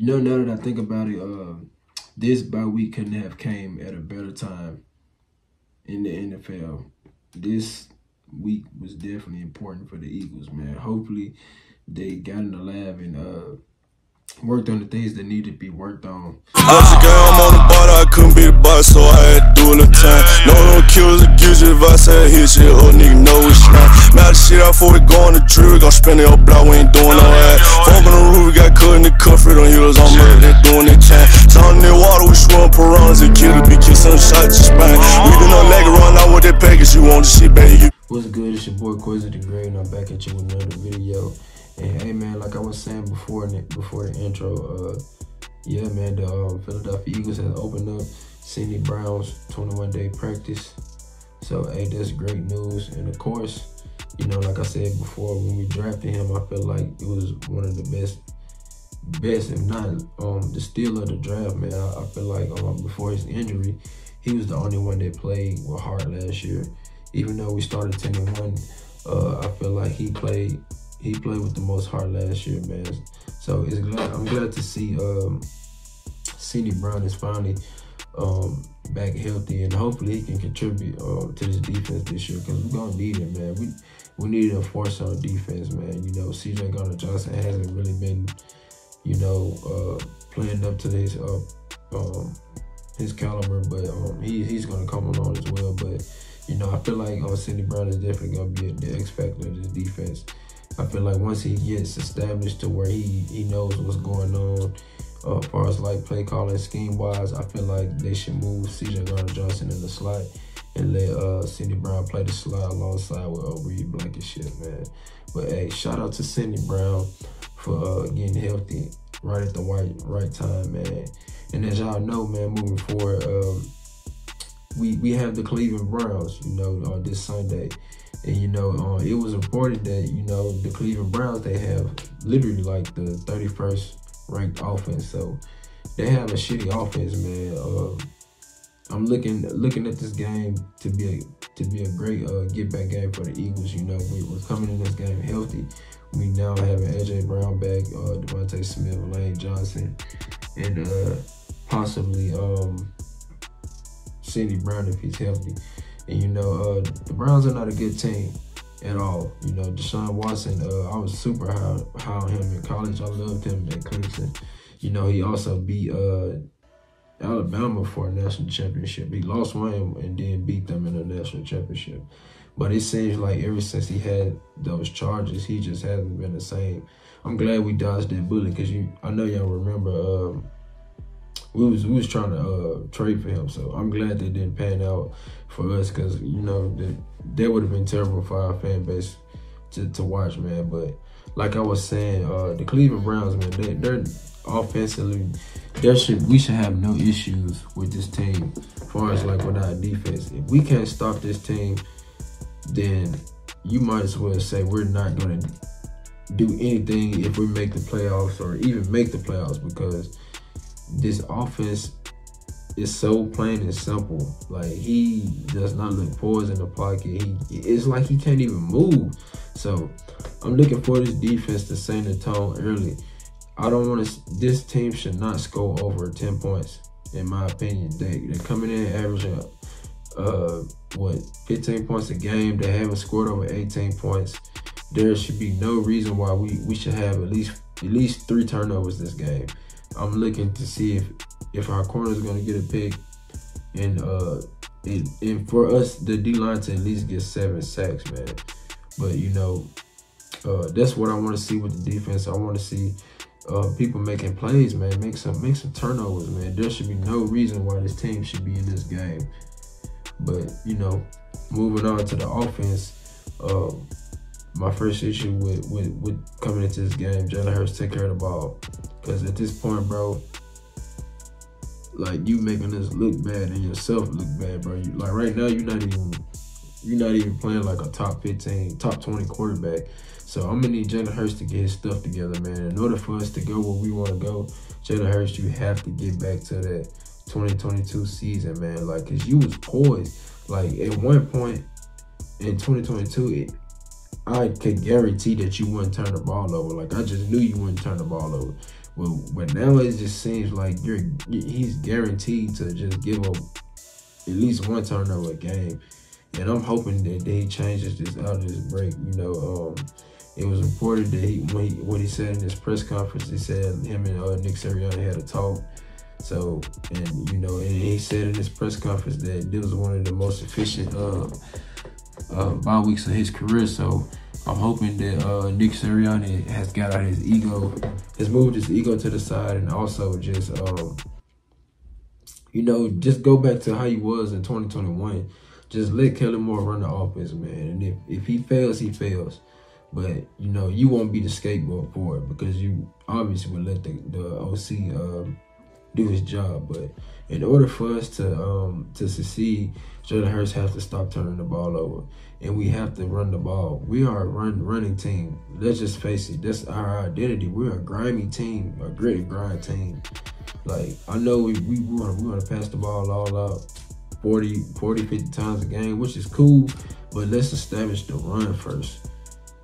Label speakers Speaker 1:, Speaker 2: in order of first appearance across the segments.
Speaker 1: now that I think about it, this bye week couldn't have came at a better time in the NFL. This week was definitely important for the Eagles, man. Hopefully they got in the lab and worked on the things that need to be worked on.
Speaker 2: Once again, I'm on the bottom, I couldn't be the boss, so I had to do it in time. No kills or gives you advice, I hit shit, nigga know it's not. Now the shit out before we go on the trip, we gon' spend it up block, we ain't doing no ad. Fuck on the roof, we got cut in the comfort on heels, on murder, they doing their time. Down in the water, we swim piranhas and killers be kissing shots to spine. We do no leg run out with that package, you want the shit, baby.
Speaker 1: What's good? It's your boy Quizzy the Great, and I'm back at you with another video. And hey man, like I was saying before the intro, yeah man, the Philadelphia Eagles has opened up Cindy Brown's 21-day practice. So hey, that's great news. And of course, you know, like I said before, when we drafted him, I felt like it was one of the best, if not the steal of the draft, man. I feel like before his injury, he was the only one that played with heart last year. Even though we started 10-1, I feel like he played with the most heart last year, man. So I'm glad to see Cindy Brown is finally back healthy, and hopefully he can contribute to this defense this year, because we're gonna need it, man. We need a force on defense, man. You know, CJ Gardner-Johnson hasn't really been, you know, playing up to his caliber, but he's gonna come along as well. But you know, I feel like Cindy Brown is definitely gonna be the X factor of this defense. I feel like once he gets established to where he knows what's going on, as far as like play calling, scheme wise, I feel like they should move CJ Gardner-Johnson in the slot and let Cindy Brown play the slot alongside with Reed Blankenship, man. But hey, shout out to Cindy Brown for getting healthy right at the right time, man. And as y'all know, man, moving forward, we have the Cleveland Browns, you know, this Sunday. And, you know, it was reported that, you know, the Cleveland Browns, they have literally like the 31st ranked offense. So they have a shitty offense, man. I'm looking at this game to be a great get back game for the Eagles. You know, we're coming in this game healthy. We now have an AJ Brown back, Devontae Smith, Lane Johnson, and possibly Cindy Brown if he's healthy. And you know, the Browns are not a good team at all. You know, Deshaun Watson, I was super high on him in college. I loved him at Clemson. You know, he also beat Alabama for a national championship. He lost one and then beat them in a national championship. But it seems like ever since he had those charges, he just hasn't been the same. I'm glad we dodged that bullet, because I know y'all remember we was trying to trade for him. So I'm glad they didn't pan out for us, because you know that would have been terrible for our fan base to watch, man. But like I was saying, the Cleveland Browns, man, they're offensively, we should have no issues with this team as far as like with our defense. If we can't stop this team, then you might as well say we're not gonna do anything if we make the playoffs or even make the playoffs, because this offense is so plain and simple. Like, he does not look poised in the pocket. It's like he can't even move. So I'm looking for this defense to set the tone early. I don't want to. This team should not score over 10 points, in my opinion. They're coming in averaging 15 points a game. They haven't scored over 18 points. There should be no reason why we should have at least 3 turnovers this game. I'm looking to see if our corner is going to get a pick, and for us, the D-line to at least get 7 sacks, man. But you know, that's what I want to see with the defense. I want to see people making plays, man. Make some turnovers, man. There should be no reason why this team should be in this game. But you know, moving on to the offense, my first issue with coming into this game, Jalen Hurts take care of the ball. Because at this point, bro, like, you making us look bad and yourself look bad, bro. Like right now, you're not even playing like a top 15, top 20 quarterback. So I'm gonna need Jalen Hurts to get his stuff together, man. In order for us to go where we want to go, Jalen Hurts, you have to get back to that 2022 season, man. Like, cause you was poised. Like, at one point in 2022, I could guarantee that you wouldn't turn the ball over. Like, I just knew you wouldn't turn the ball over. But now it just seems like he's guaranteed to just give up at least one turnover a game. And I'm hoping that he changes this out of this break. It was reported that what he said in his press conference, he said him and Nick Sirianni had a talk. So, and he said in his press conference that this was one of the most efficient bye weeks of his career. So I'm hoping that Nick Sirianni has got out his ego, has moved his ego to the side, and also just just go back to how he was in 2021. Just let Kellen Moore run the offense, man. And if he fails, he fails. But, you won't be the scapegoat for it because you obviously would let the OC do his job. But in order for us to succeed, Jalen Hurts has to stop turning the ball over. And we have to run the ball. We are a running team. Let's just face it. That's our identity. We're a grimy team, a grit and grind team. Like, I know we want to pass the ball all out 40, 50 times a game, which is cool, but let's establish the run first.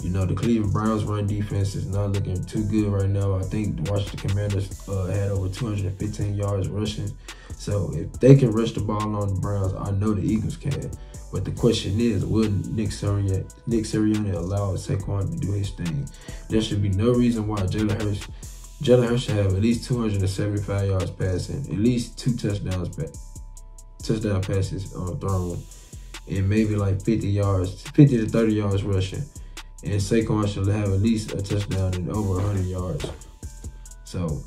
Speaker 1: The Cleveland Browns run defense is not looking too good right now. I think the Washington Commanders had over 215 yards rushing. So if they can rush the ball on the Browns, I know the Eagles can. But the question is, will Nick Sirianni allow Saquon to do his thing? There should be no reason why Jalen Hurts should have at least 275 yards passing, at least 2 touchdown passes thrown, and maybe like 50 to 30 yards rushing. And Saquon should have at least a touchdown and over 100 yards. So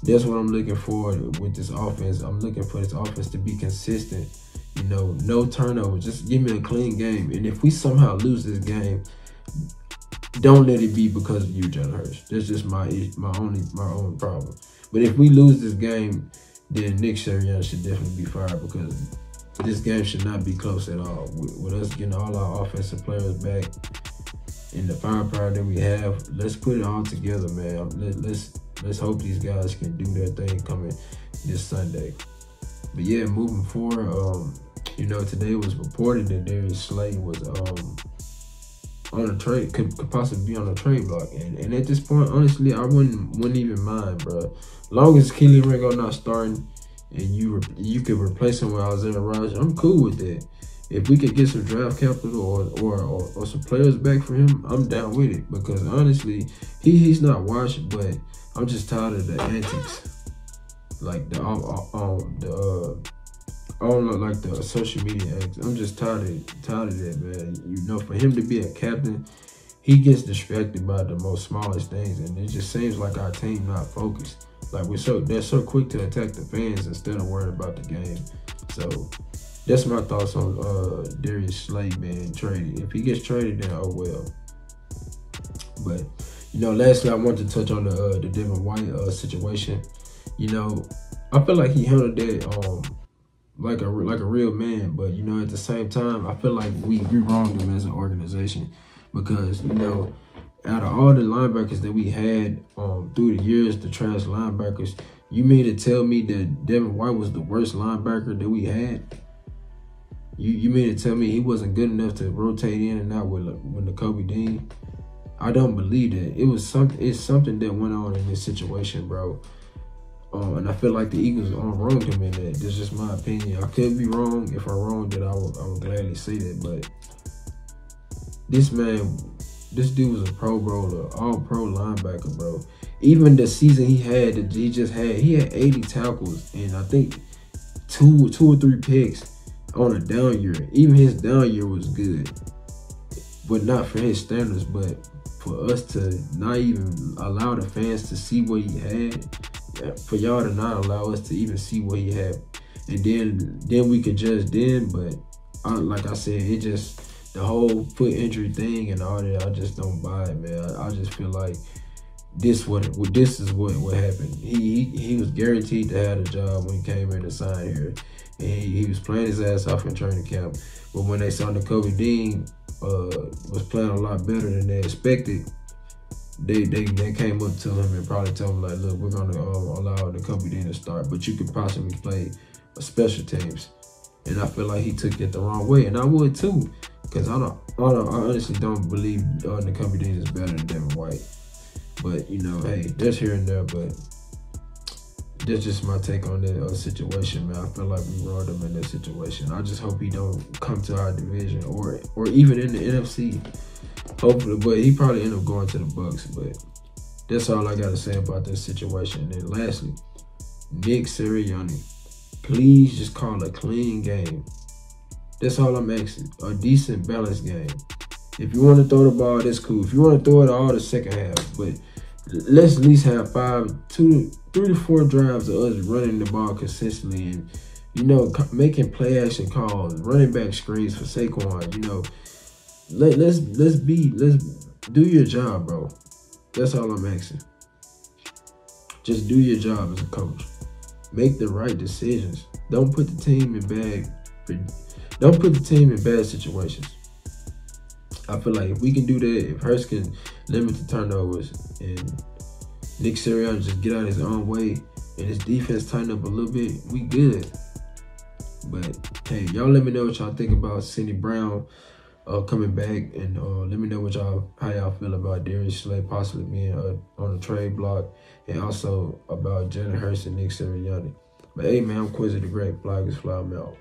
Speaker 1: that's what I'm looking for with this offense. I'm looking for this offense to be consistent. No turnover. Just give me a clean game. And if we somehow lose this game, don't let it be because of you, Jalen Hurts. That's just my own problem. But if we lose this game, then Nick Sirianni should definitely be fired because this game should not be close at all. With us getting all our offensive players back and the firepower that we have, let's put it all together, man. Let's hope these guys can do their thing coming this Sunday. But yeah, moving forward, today it was reported that Darius Slay was on a trade, could possibly be on a trade block, and at this point, honestly, I wouldn't even mind, bro. Long as Keely Ringo not starting, and you could replace him with Isaiah Rodgers, I'm cool with that. If we could get some draft capital or some players back for him, I'm down with it because honestly, he's not washed, but I'm just tired of the antics, like the social media antics. I'm just tired of that, man. For him to be a captain, he gets distracted by the most smallest things, and it just seems like our team not focused. Like they're so quick to attack the fans instead of worrying about the game. So that's my thoughts on Darius Slay being traded. If he gets traded, then oh well. But lastly, I want to touch on the Devin White situation. I feel like he handled that like a real man, but at the same time, I feel like we wronged him as an organization because out of all the linebackers that we had through the years, the trash linebackers, you mean to tell me that Devin White was the worst linebacker that we had? You mean to tell me he wasn't good enough to rotate in and out with the Kobe Dean? I don't believe that. It's something that went on in this situation, bro. And I feel like the Eagles wronged him in that. That's just my opinion. I could be wrong. If I'm wrong, then I would gladly say that. But this dude was a Pro Bowler, all Pro linebacker, bro. Even the season he had 80 tackles and I think two or three picks on a down year. Even his down year was good, but not for his standards. But for us to not even allow the fans to see what he had, for y'all to not allow us to even see what he had, and then we could judge then. But like I said, it just the whole foot injury thing and all that. I just don't buy it, man. I just feel like this is what happened. He was guaranteed to have a job when he came in to sign here. And he was playing his ass off in training camp. But when they saw the Kobe Dean was playing a lot better than they expected, they came up to him and probably told him, like, look, we're going to allow the Kobe Dean to start, but you could possibly play special teams. And I feel like he took it the wrong way, and I would too, because I honestly don't believe the Kobe Dean is better than Devin White. But, you know, hey, there's here and there, but that's just my take on that situation, man. I feel like we rolled him in that situation. I just hope he don't come to our division or even in the NFC. Hopefully, but he probably end up going to the Bucks. But that's all I got to say about this situation. And lastly, Nick Sirianni, please just call a clean game. That's all I'm asking. A decent, balanced game. If you want to throw the ball, that's cool. If you want to throw it all the second half, but let's at least have 3 to 4 drives of us running the ball consistently and, you know, making play action calls, running back screens for Saquon. You know, let's do your job, bro. That's all I'm asking. Just do your job as a coach. Make the right decisions. Don't put the team in bad situations. I feel like if we can do that, if Hurts can limit the turnovers and Nick Sirianni just get out of his own way and his defense tighten up a little bit, we good. But hey, y'all let me know what y'all think about Cindy Brown coming back, and let me know how y'all feel about Darius Slay possibly being on the trade block, and also about Jalen Hurts and Nick Sirianni. But hey, man, I'm Quizzy the Great. Fly is fly, I'm out.